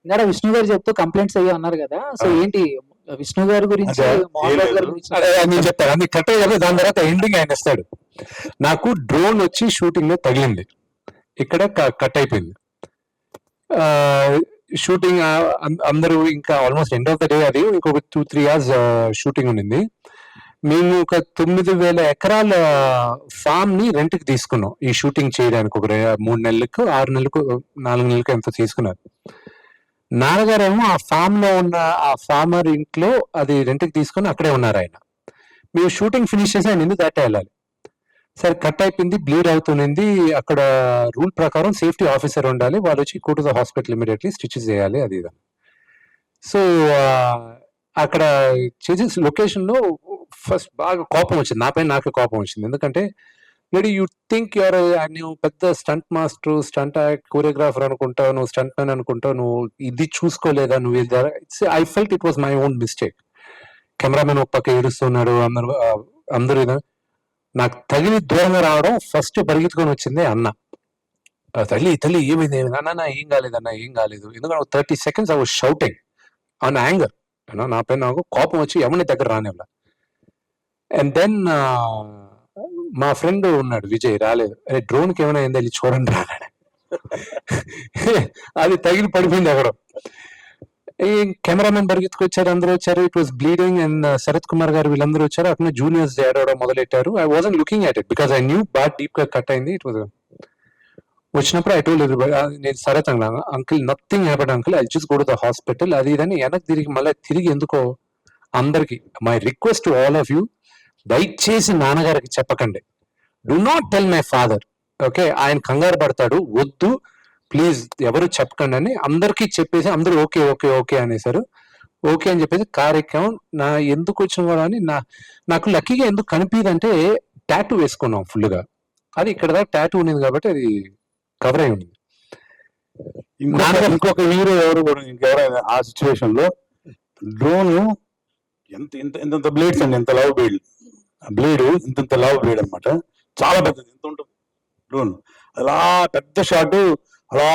ఇంకా విష్ణు గారు చెప్తూ కంప్లైంట్స్ అయ్యి అన్నారు కదా, సో ఏంటి విష్ణు గారి గురించి మోహన్ బాబు గారి గురించి నేను చెప్తాను అన్ని కట్ అయ్యాక దాని తర్వాత ఎండింగ్ ఆయన ఇస్తాడు. నాకు డ్రోన్ వచ్చి షూటింగ్ లో తగిలింది, ఇక్కడ కట్ అయిపోయింది. షూటింగ్ అందరూ ఇంకా almost end of the day, అది ఇంకొక 2-3 hours షూటింగ్ ఉండింది. మేము ఒక 9,000 ఎకరాల ఫామ్ ని రెంట్ కి తీసుకున్నాం ఈ షూటింగ్ చేయడానికి. ఒక 3 నెలలకు 6 నెలలకు 4 నెలలకు ఎంతో తీసుకున్నారు. నాన్నగారేమో ఆ ఫామ్ లో ఉన్న ఆ ఫార్మర్ ఇంట్లో అది రెంట్ కి తీసుకుని అక్కడే ఉన్నారు ఆయన. మేము షూటింగ్ ఫినిష్ చేసి ఆయన ఎందుకు దాటే వెళ్ళాలి. సరే కట్ అయిపోయింది, బ్లీడ్ అవుతుంది. అక్కడ రూల్ ప్రకారం సేఫ్టీ ఆఫీసర్ ఉండాలి, వాళ్ళు వచ్చి go to the hospital immediately stitches చేయాలి అది ఇది. సో అక్కడ చేసే లొకేషన్ లో ఫస్ట్ బాగా కోపం వచ్చింది, నాకే కోపం వచ్చింది. ఎందుకంటే లేడీ యూ థింక్ యూఆర్, నువ్వు పెద్ద స్టంట్ మాస్టర్, స్టంట్ కోరియోగ్రాఫర్ అనుకుంటావు, నువ్వు స్టంట్ మ్యాన్ అనుకుంటావు, నువ్వు ఇది చూసుకోలేదా నువ్వు? I felt it was my own mistake. Cameraman ఒక పక్క ఏడుస్తున్నాడు, అందరూ నాకు తగిలి దూరంగా రావడం ఫస్ట్ పరిగెత్తుకొని వచ్చింది అన్న. తల్లి ఏమైంది అన్న, ఏం కాలేదన్న, ఏం కాలేదు. ఎందుకంటే 30 seconds I was shouting on anger. నా పైన నాకు కోపం వచ్చి ఎవరిని దగ్గర రానివ్వలా. అండ్ దెన్ మా ఫ్రెండ్ ఉన్నాడు విజయ్, రాలేదు. అరే డ్రోన్కి ఏమైనా అయిందా వెళ్ళి చూడండి రాలేడు. అది తగిలి పడిపోయింది అక్కడ. ఈ కెమెరామెన్ పరిగెత్తుకొచ్చారు, అందరూ వచ్చారు. It was bleeding. And Sarath Kumar garu వీళ్ళందరూ వచ్చారు. అక్కడ జూనియర్స్ ఏడవడం మొదలెట్టారు. I wasn't looking at it because I knew బాగా డీప్ గా కట్ అయింది. ఇట్ వాజ్ వచ్చినప్పుడు ఐ టోల్డ్ ఎవ్రీబడీ, నేను శరత్ అన్నాను, uncle nothing happened uncle, I just go to the hospital అది ఇదని. వెనక్కి తిరిగి ఎందుకో అందరికి my request to all of you, దయచేసి నాన్నగారికి చెప్పకండి. Do not tell my father, okay? ఆయన కంగారు పడతాడు, వద్దు ప్లీజ్ ఎవరు చెప్పకండి అని అందరికీ చెప్పేసి అందరూ ఓకే ఓకే ఓకే అనేసారు. ఓకే అని చెప్పేసి కార్యక్రమం నా ఎందుకు వచ్చిన కూడా అని నాకు లక్కీగా ఎందుకు కనిపించదంటే టాటూ వేసుకున్నాం ఫుల్గా. అది ఇక్కడ దాకా టాటూ ఉండేది కాబట్టి అది కవర్ అయి ఉంది. ఇంకొక హీరో ఎవరు కూడా ఇంకెవరైనా ఆ సిచ్యువేషన్ లో డ్రోన్ ఎంత బ్లేడ్స్ అండి, ఎంత లవ్ బ్లేడ్ ఇంత లవ్ బ్లేడ్ అనమాట, చాలా పెద్దది. ఎంత ఉంటుంది డ్రోన్, అలా పెద్ద షాట్, అలా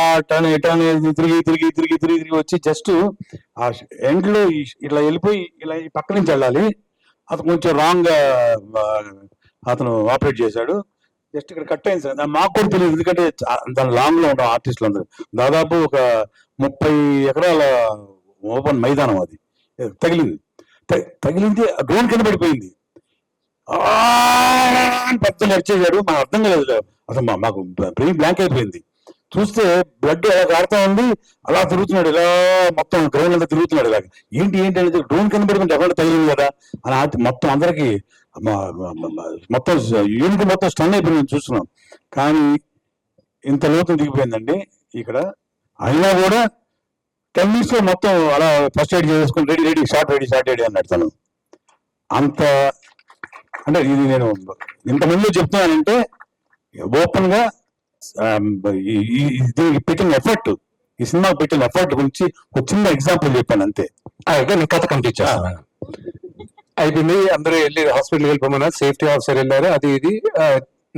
తిరిగి వచ్చి జస్ట్ ఆ ఎండ్ లో ఇట్లా వెళ్ళిపోయి ఇలా ఈ పక్క నుంచి వెళ్ళాలి. అతను కొంచెం రాంగ్ అతను ఆపరేట్ చేశాడు. జస్ట్ ఇక్కడ కట్ అయింది సార్, మాకు కూడా తెలియదు. ఎందుకంటే దాని లాంగ్ లో ఉంటాం ఆర్టిస్టులు అందరూ. దాదాపు ఒక 30 ఎకరాల ఓపెన్ మైదానం అది. తగిలింది డ్రోన్ కింద పడిపోయింది. పెద్ద నడిచేశాడు, మాకు అర్థం కాలేదు అసలు. మాకు బ్రెయిన్ బ్లాంక్ అయిపోయింది. చూస్తే బ్లడ్ ఎలా కారుతా ఉంది, అలా తిరుగుతున్నాడు, ఇలా మొత్తం గ్రౌండ్ అంతా తిరుగుతున్నాడు. ఇలాగ ఏంటి అనేది డ్రోన్ కింద పడిపోయింది, ఎవరు తగిలింది కదా అని మొత్తం అందరికి మొత్తం యూనిట్ మొత్తం స్టన్ అయిపోయింది చూస్తున్నాం. కానీ ఇంత లోతు దిగిపోయిందండి ఇక్కడ. అయినా కూడా 10 minutes లో మొత్తం అలా ఫస్ట్ ఎయిడ్ చేసుకుని రెడీ షార్ట్ రెడీ అన్నాడు తను. అంత అంటే ఇది నేను ఇంతమంది చెప్తున్నానంటే ఓపెన్ గా పెట్టిన ఎఫర్ట్, ఈ సినిమా పెట్టిన ఎఫర్ట్ గురించి ఒక చిన్న ఎగ్జాంపుల్ చెప్పాను అంతే. నేను కథ కంప్లీట్ చేస్తాను. అయిపోయింది, అందరూ వెళ్ళి హాస్పిటల్కి వెళ్ళిపోమన్నారు, సేఫ్టీ ఆఫీసర్ వెళ్ళారు, అది ఇది.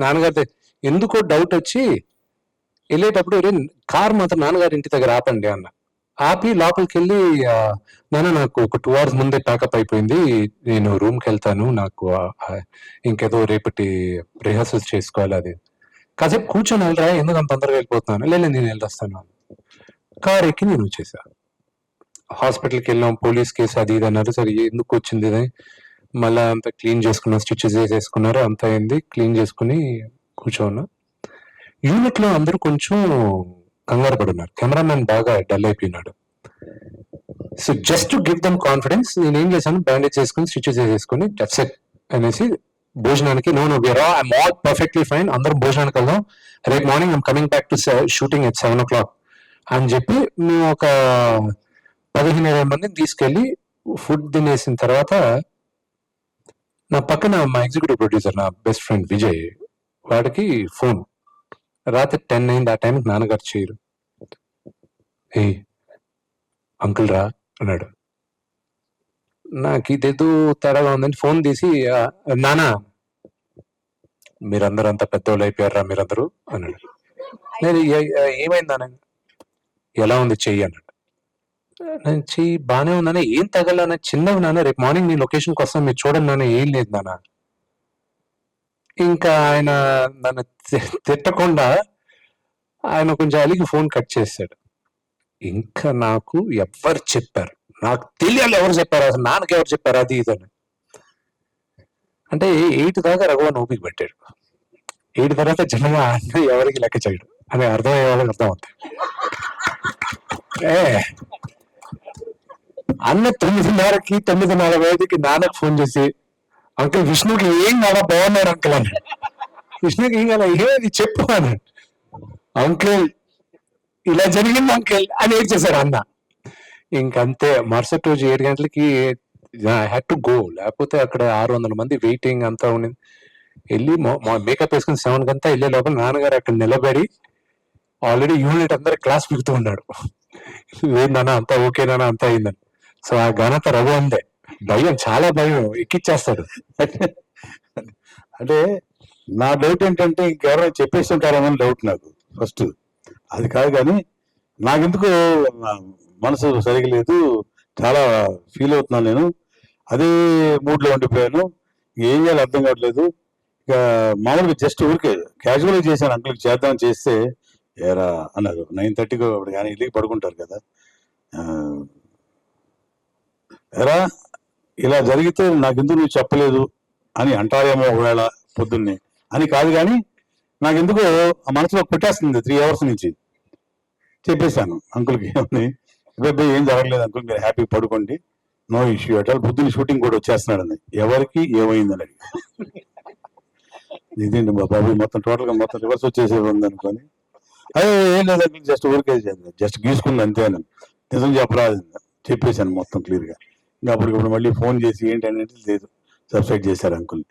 నాన్నగారి ఎందుకో డౌట్ వచ్చి వెళ్ళేటప్పుడు కార్ మాత్రం నాన్నగారి ఇంటి దగ్గర ఆపండి అన్న. ఆపి లోపలికి వెళ్ళి, నాన్న నాకు ఒక 2 hours ముందే ప్యాకప్ అయిపోయింది, నేను రూమ్కి వెళ్తాను, నాకు ఇంకేదో రేపటి రిహర్సల్స్ చేసుకోవాలి, అది కాసేపు కూర్చొని వెళ్ళరా, ఎందుకు అంత తొందరగా వెళ్ళిపోతున్నాను. లేదు నేను వెళ్ళొస్తాను. కార్ ఎక్కి నేను వచ్చేసా. హాస్పిటల్కి వెళ్ళాం, పోలీస్ కేసు అది ఇది అన్నారు. సరే ఎందుకు వచ్చింది ఇది, మళ్ళీ అంతా క్లీన్ చేసుకున్నాం, స్టిచెస్ వేసేసుకున్నారు, అంత అయింది, క్లీన్ చేసుకుని కూర్చోన్నా. యూనిట్ లో అందరూ కొంచెం కంగారు పడున్నారు, కెమెరామెన్ బాగా డల్ అయిపోయినాడు. So just to give them confidence నేనేం చేశాను, బ్యాండేజ్ చేసుకుని స్టిచెస్ వేసేసుకుని దట్స్ ఇట్ అనేసి భోజనానికి ఐఎమ్ ఆల్ పర్ఫెక్ట్లీ ఫైన్, అందరం భోజనానికి వెళ్దాం, రేపు morning I'm coming back to shooting at 7 o'clock అని చెప్పి మేము ఒక 15-20 మందిని తీసుకెళ్లి ఫుడ్ తినేసిన తర్వాత, నా పక్కన మా ఎగ్జిక్యూటివ్ ప్రొడ్యూసర్, నా బెస్ట్ ఫ్రెండ్ విజయ్, వాడికి ఫోన్. రాత్రి 10 అయింది. ఆ టైంకి నాన్నగారు చేయరు. ఏ అంకుల్ రా అన్నాడు. నాకు ఇదేదో తేడాగా ఉందని ఫోన్ తీసి, నానా మీరందరూ అంత పెద్దోళ్ళు అయిపోయారా మీరందరూ అన్నాడు. నేను ఏమైంది నాన్న, ఎలా ఉంది చెయ్యి అన్నాడు. నుంచి బానే ఉన్నాను, ఏం తగలనా, చిన్నవి నాన్న, రేపు మార్నింగ్ మీ లొకేషన్కి వస్తాను, మీరు చూడండి నాన్న, ఏం లేదు నాన్న. ఇంకా ఆయన నన్ను తిట్టకుండా ఆయన కొంచెం అలిగి ఫోన్ కట్ చేశాడు. ఇంకా నాకు ఎవరు చెప్పారు, నాకు తెలియాలి ఎవరు చెప్పారు, అసలు నాన్నకి ఎవరు చెప్పారు, అది ఇదని. అంటే 8 దాకా రఘువన్ ఓపిక పెట్టాడు. 8 తర్వాత జనమ అన్న ఎవరికి లెక్క చేయడు అని అర్థమయ్యే వాళ్ళకి అర్థం అవుతాయి. అన్న 9:30కి 9:45కి నాన్నకు ఫోన్ చేసి, అంకుల్ విష్ణుకి ఏం కావాలా, బాగున్నాడు అంకుల్ అని. విష్ణుకి ఏం కావాలా, ఏది చెప్పు అన్నాడు. అంకుల్ ఇలా జరిగింది అంకుల్ అని ఏడ్చేశారు అన్న. ఇంకంతే, మరుసటి రోజు 7 గంటలకి ఐ హ్యాడ్ టు గో, లేకపోతే అక్కడ 600 మంది వెయిటింగ్ అంతా ఉండింది. వెళ్ళి మేకప్ వేసుకుని 7 గంతా వెళ్ళే లోపల నాన్నగారు అక్కడ నిలబడి ఆల్రెడీ యూనిట్ అందరు క్లాస్ పిగుతూ ఉన్నాడు. ఏందన్నా అంతా ఓకేనా, అంతా అయిందని. సో ఆ ఘనత రఘు అందే. భయం, చాలా భయం, ఎక్కిచ్చేస్తాడు. అంటే నా డౌట్ ఏంటంటే ఇంకెవరైనా చెప్పేసి ఉంటారేమని డౌట్ నాకు ఫస్ట్. అది కాదు కానీ నాకెందుకు మనసు సరిగా లేదు, చాలా ఫీల్ అవుతున్నాను నేను, అదే మూడ్లో ఉండిపోయాను, ఏం చేయాలి అర్థం కావట్లేదు. ఇక మామూలుగా జస్ట్ ఊరికే క్యాజువల్గా చేశాను, అంకుల్కి చేద్దామని చేస్తే ఏరా అన్నారు. 9:30కి అప్పుడు కానీ ఇల్లుకి పడుకుంటారు కదా, ఎరా ఇలా జరిగితే నాకెందుకు నువ్వు చెప్పలేదు అని అంటారేమో ఒకవేళ పొద్దున్నే అని కాదు, కానీ నాకెందుకు ఆ మనసులో పెట్టేస్తుంది 3 hours నుంచి. చెప్పేశాను అంకుల్కి, ఏమని, అబ్బాయి ఏం జరగలేదు అంకుల్, మీరు హ్యాపీ పడుకోండి, నో ఇష్యూ అట్ ఆల్, బుద్ధుని షూటింగ్ కూడా వచ్చేస్తున్నాడని. ఎవరికి ఏమైందని అడిగి, ఇదేంటి మా బాబు మొత్తం టోటల్గా మొత్తం రివర్స్ వచ్చేసేది ఉంది అనుకొని, అదే ఏం లేదు అంకుల్, జస్ట్ ఊరికే జస్ట్ గీసుకుంది అంతే అని. నిజం చెప్పరాదు చెప్పేశాను మొత్తం క్లియర్గా. ఇంకా అప్పటికప్పుడు మళ్ళీ ఫోన్ చేసి ఏంటి అనేది లేదు, సబ్సైడ్ చేశారు అంకుల్.